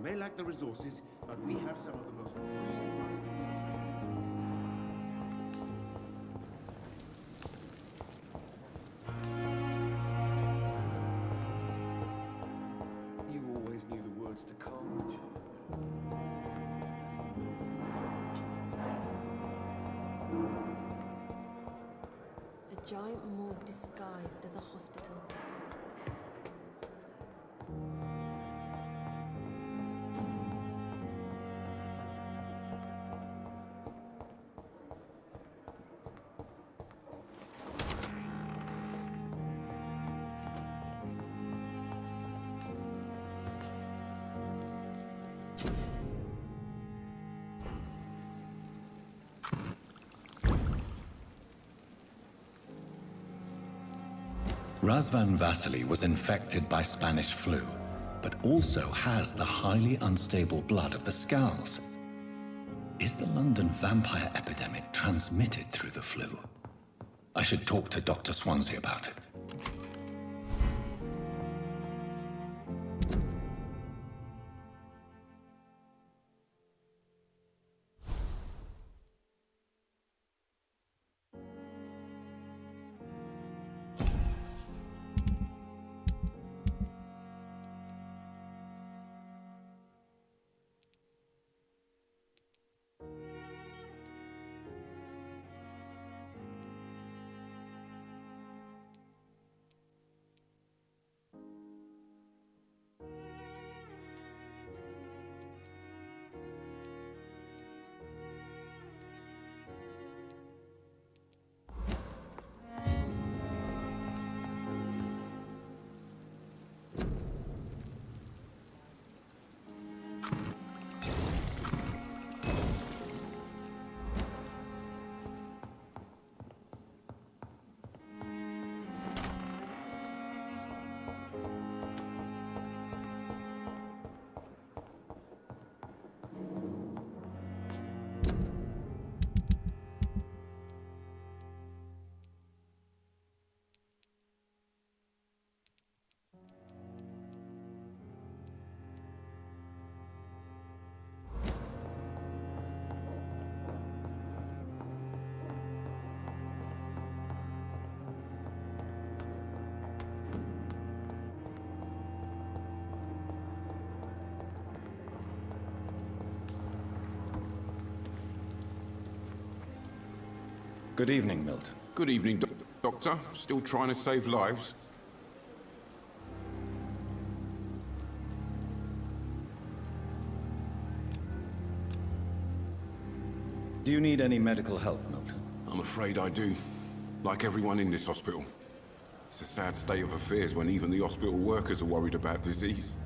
may lack the resources, but we have some of the most brilliant minds in the world. You always knew the words to carnage. A giant morgue disguised as a hospital. Razvan Vasily was infected by Spanish flu, but also has the highly unstable blood of the Scowls. Is the London vampire epidemic transmitted through the flu? I should talk to Dr. Swansea about it. Good evening, Milton. Good evening, Doctor. Still trying to save lives? Do you need any medical help, Milton? I'm afraid I do. Like everyone in this hospital. It's a sad state of affairs when even the hospital workers are worried about disease.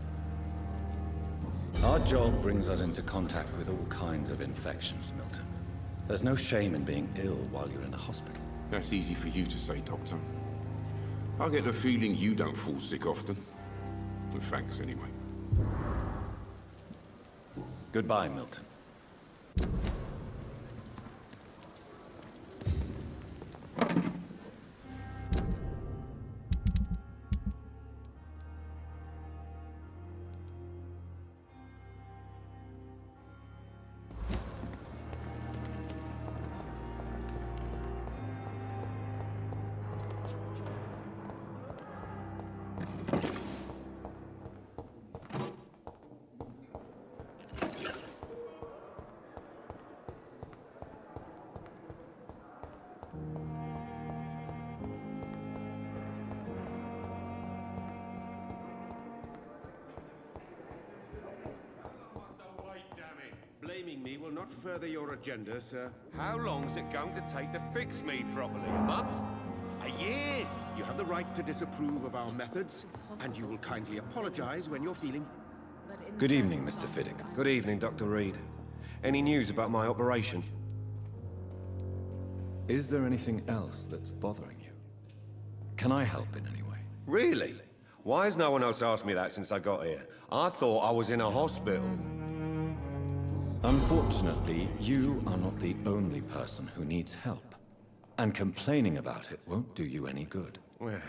Our job brings us into contact with all kinds of infections, Milton. There's no shame in being ill while you're in a hospital. That's easy for you to say, Doctor. I get the feeling you don't fall sick often. Well, thanks, anyway. Goodbye, Milton. Blaming me will not further your agenda, sir. How long's it going to take to fix me properly? A month? A year? You have the right to disapprove of our methods, and you will kindly apologize when you're feeling... Good evening, Mr. Fiddick. Good evening, Dr. Reed. Any news about my operation? Is there anything else that's bothering you? Can I help in any way? Really? Why has no one else asked me that since I got here? I thought I was in a hospital. Unfortunately, you are not the only person who needs help. And complaining about it won't do you any good. Well,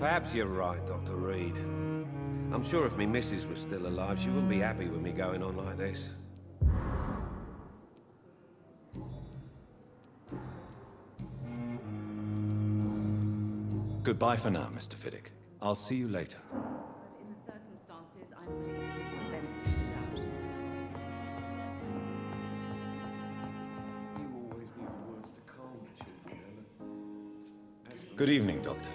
perhaps you're right, Dr. Reed. I'm sure if me missus was still alive, she wouldn't be happy with me going on like this. Goodbye for now, Mr. Fiddick. I'll see you later. But in the circumstances, I'm willing to give you the benefit of the doubt. You always knew the words to calm the children, Ellen. Good evening, Doctor.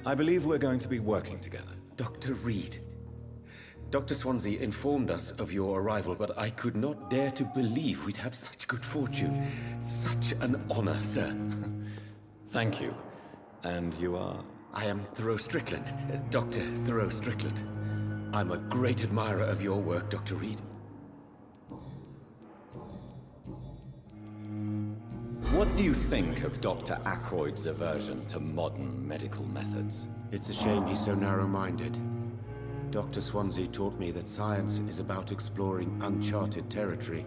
I believe we're going to be working together. Dr. Reed. Dr. Swansea informed us of your arrival, but I could not dare to believe we'd have such good fortune. Such an honor, sir. Thank you. And you are? I am Thoreau Strickland, Dr. Thoreau Strickland. I'm a great admirer of your work, Dr. Reed. What do you think of Dr. Ackroyd's aversion to modern medical methods? It's a shame he's so narrow-minded. Dr. Swansea taught me that science is about exploring uncharted territory.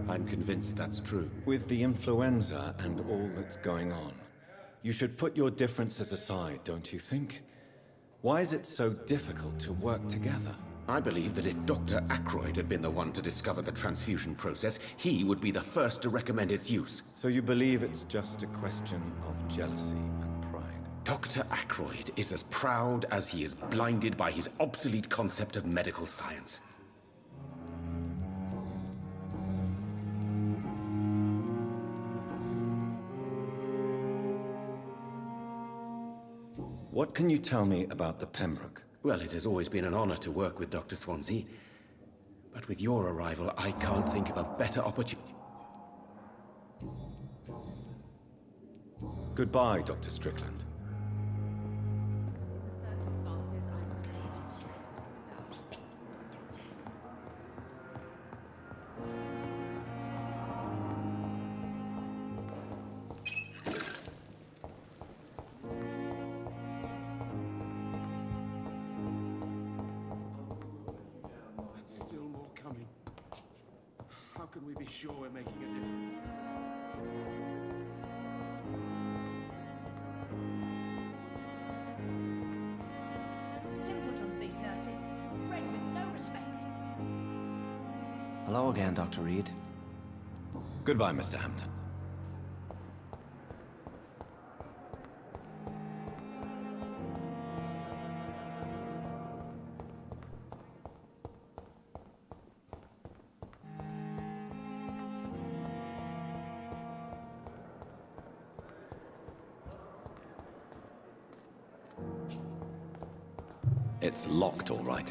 I'm convinced that's true. With the influenza and all that's going on, you should put your differences aside, don't you think? Why is it so difficult to work together? I believe that if Dr. Ackroyd had been the one to discover the transfusion process, he would be the first to recommend its use. So you believe it's just a question of jealousy and pride? Dr. Ackroyd is as proud as he is blinded by his obsolete concept of medical science. What can you tell me about the Pembroke? Well, it has always been an honor to work with Dr. Swansea. But with your arrival, I can't think of a better opportunity. Goodbye, Dr. Strickland. Circumstances, I'm willing to give you the doubt. Still more coming. How can we be sure we're making a difference? Simpletons, these nurses. Bred with no respect. Hello again, Dr. Reed. Goodbye, Mr. Hampton. It's locked, all right.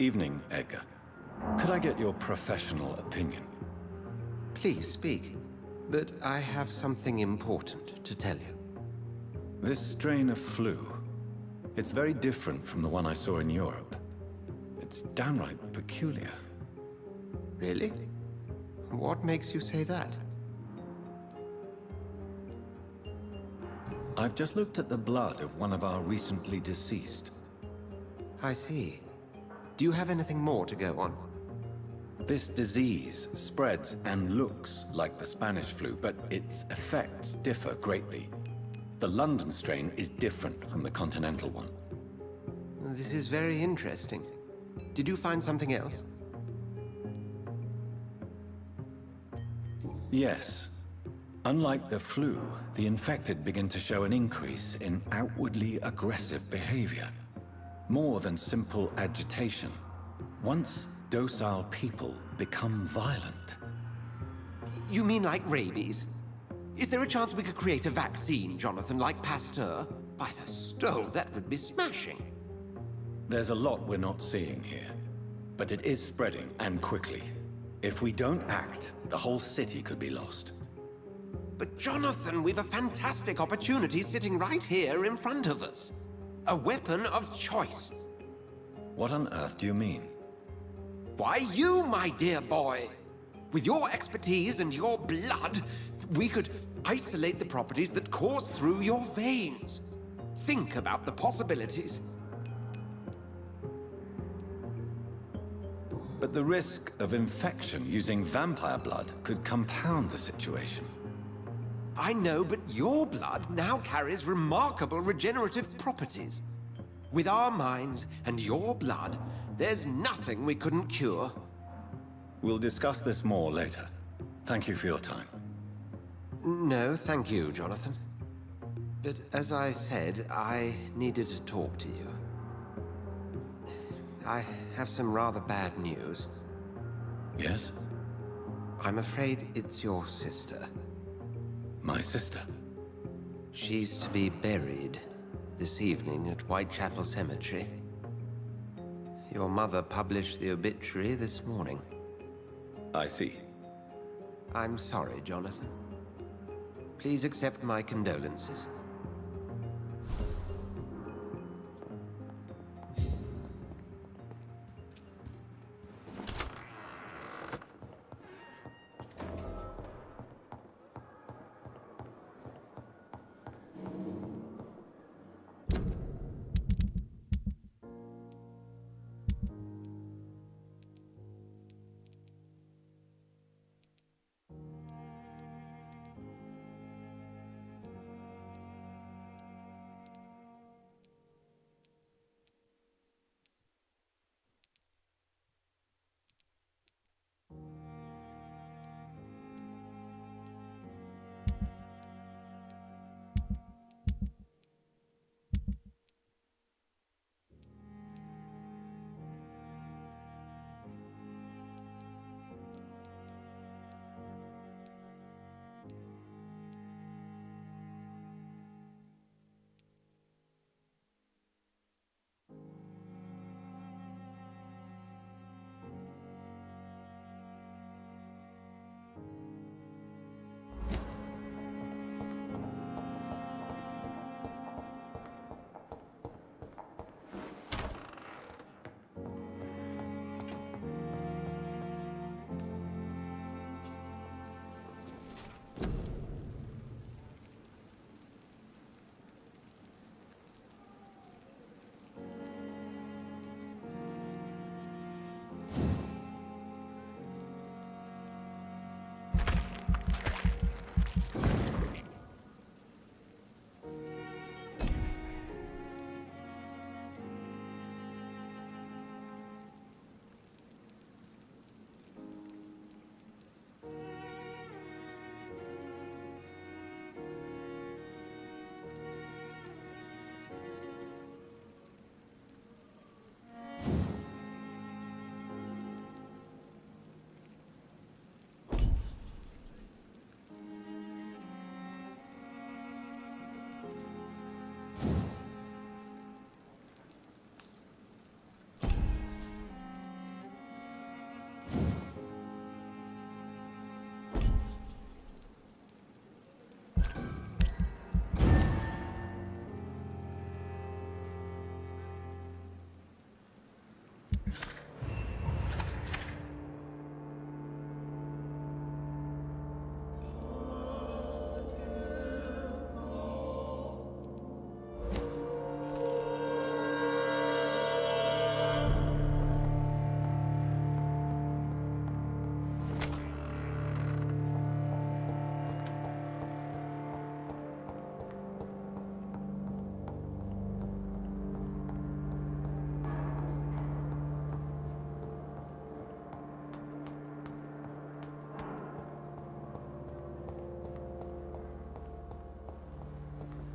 Evening, Edgar. Could I get your professional opinion? Please speak, but I have something important to tell you. This strain of flu, it's very different from the one I saw in Europe. It's downright peculiar. Really? What makes you say that? I've just looked at the blood of one of our recently deceased. I see. Do you have anything more to go on? This disease spreads and looks like the Spanish flu, but its effects differ greatly. The London strain is different from the continental one. This is very interesting. Did you find something else? Yes. Unlike the flu, the infected begin to show an increase in outwardly aggressive behavior. More than simple agitation. Once docile people become violent. You mean like rabies? Is there a chance we could create a vaccine, Jonathan, like Pasteur? By the stove, that would be smashing. There's a lot we're not seeing here. But it is spreading, and quickly. If we don't act, the whole city could be lost. But Jonathan, we've a fantastic opportunity sitting right here in front of us. A weapon of choice. What on earth do you mean? Why, you, my dear boy. With your expertise and your blood, we could isolate the properties that course through your veins. Think about the possibilities. But the risk of infection using vampire blood could compound the situation. I know, but your blood now carries remarkable regenerative properties. With our minds and your blood, there's nothing we couldn't cure. We'll discuss this more later. Thank you for your time. No, thank you, Jonathan. But as I said, I needed to talk to you. I have some rather bad news. Yes? I'm afraid it's your sister. My sister? She's to be buried this evening at Whitechapel Cemetery. Your mother published the obituary this morning. I see. I'm sorry, Jonathan. Please accept my condolences.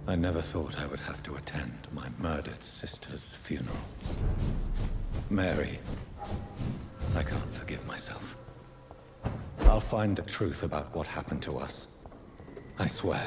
I never thought I would have to attend my murdered sister's funeral. Mary, I can't forgive myself. I'll find the truth about what happened to us. I swear.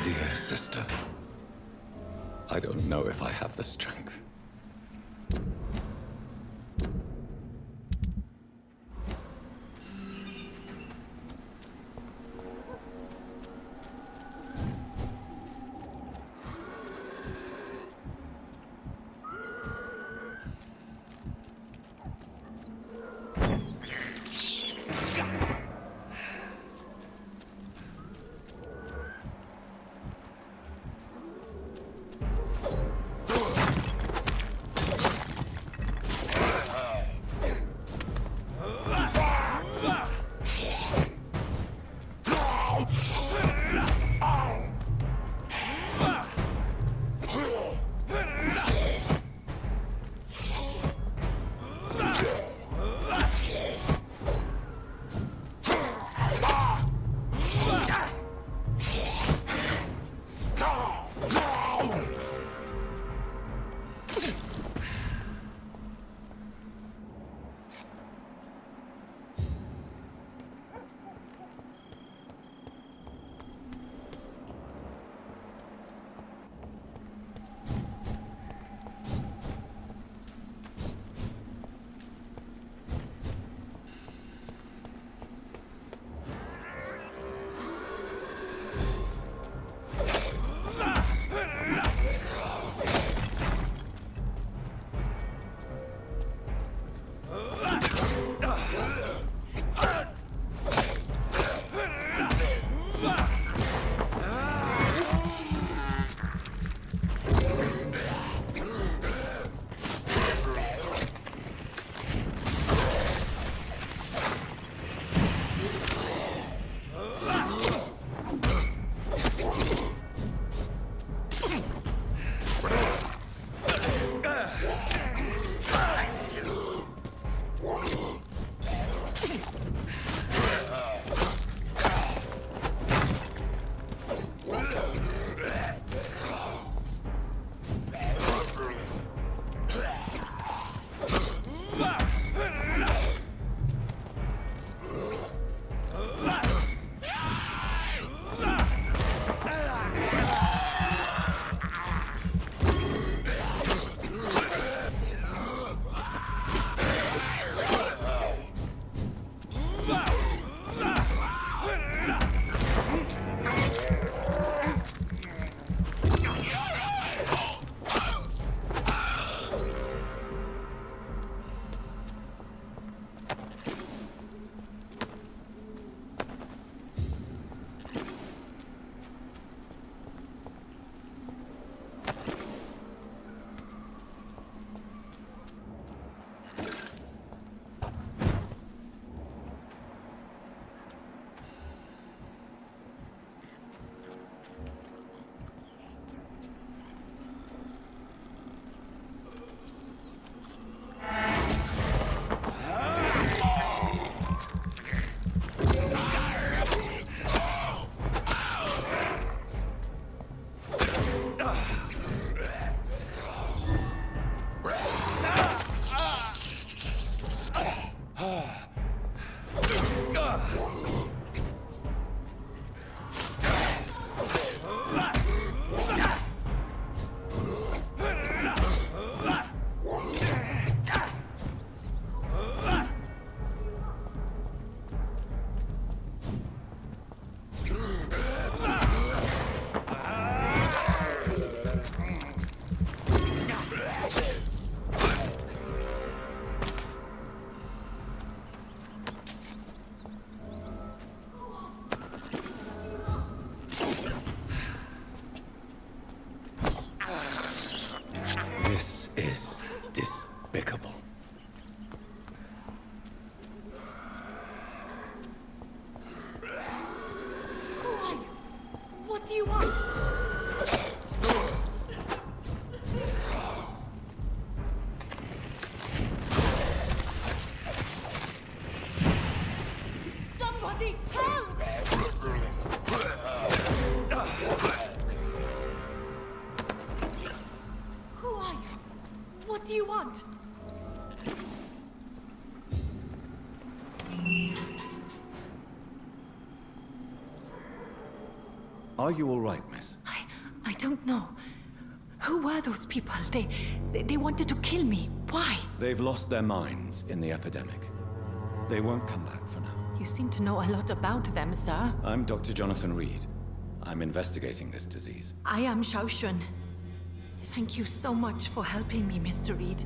Dear sister, I don't know if I have the strength. Are you all right, miss? I don't know. Who were those people? They wanted to kill me. Why? They've lost their minds in the epidemic. They won't come back for now. You seem to know a lot about them, sir. I'm Dr. Jonathan Reed. I'm investigating this disease. I am Xiaoxun. Thank you so much for helping me, Mr. Reed.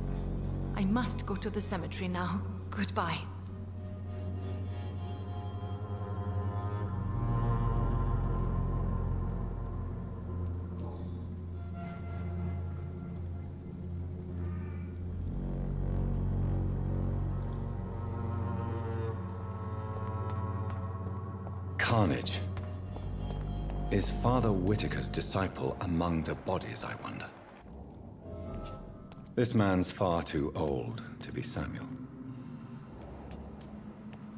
I must go to the cemetery now. Goodbye. Carnage. Is Father Whitaker's disciple among the bodies, I wonder? This man's far too old to be Samuel.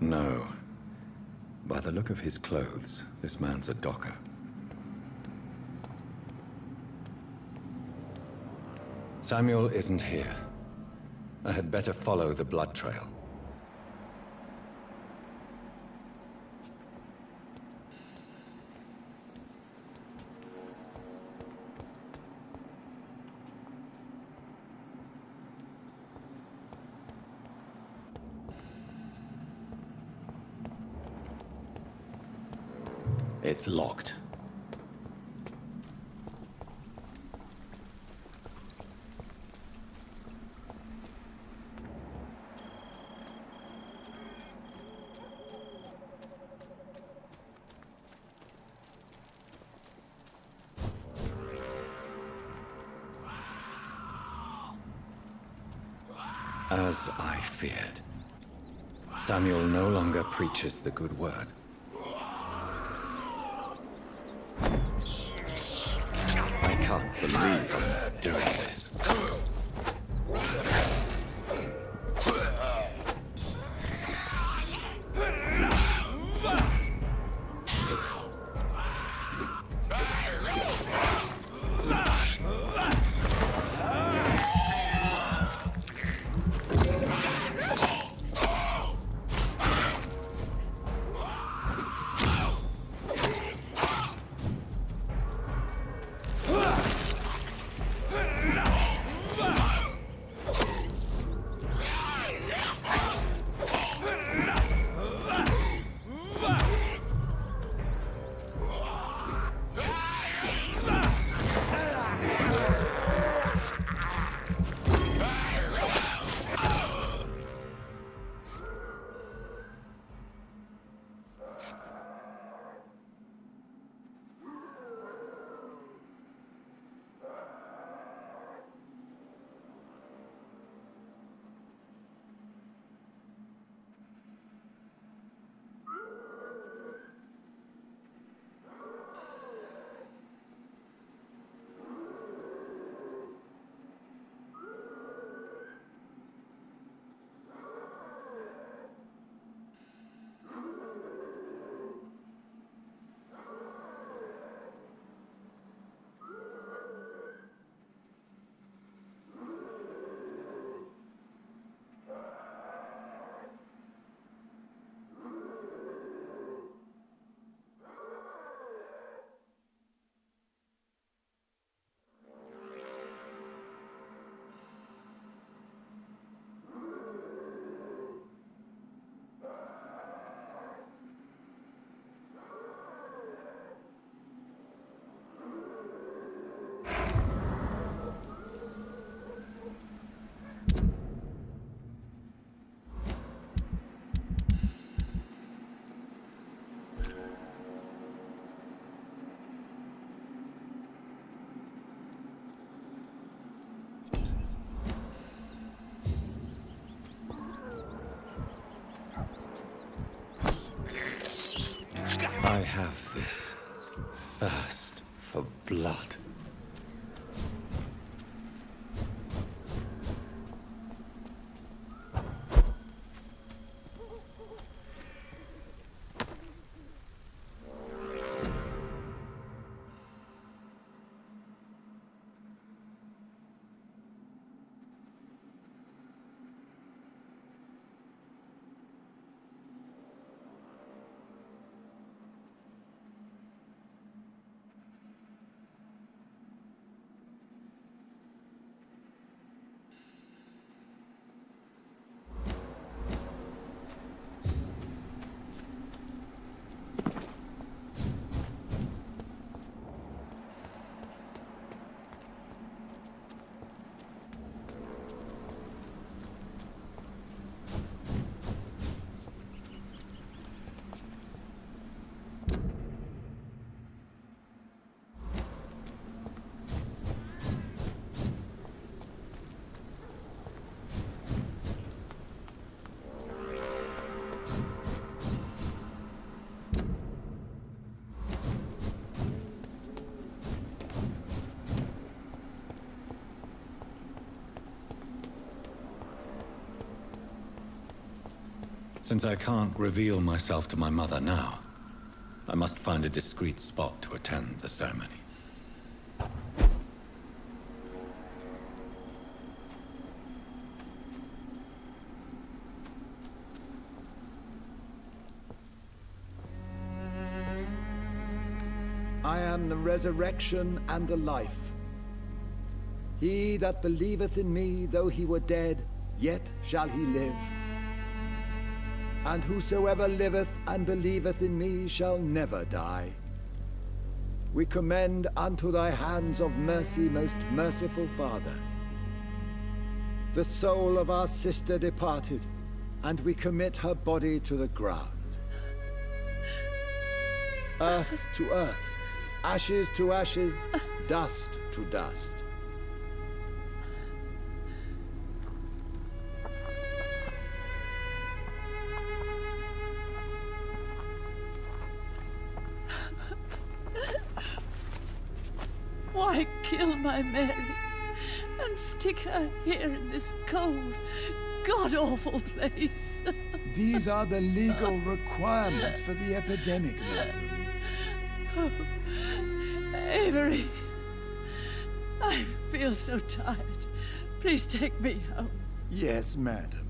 No. By the look of his clothes, this man's a docker. Samuel isn't here. I had better follow the blood trail. It's locked. As I feared, Samuel no longer preaches the good word. I can't believe I'm doing this. I have this thirst for blood. Since I can't reveal myself to my mother now, I must find a discreet spot to attend the ceremony. I am the resurrection and the life. He that believeth in me, though he were dead, yet shall he live. And whosoever liveth and believeth in me shall never die. We commend unto thy hands of mercy, most merciful Father, the soul of our sister departed, and we commit her body to the ground. Earth to earth, ashes to ashes, dust to dust. Why kill my Mary and stick her here in this cold, god-awful place? These are the legal requirements for the epidemic, madam. Oh, Avery, I feel so tired. Please take me home. Yes, madam.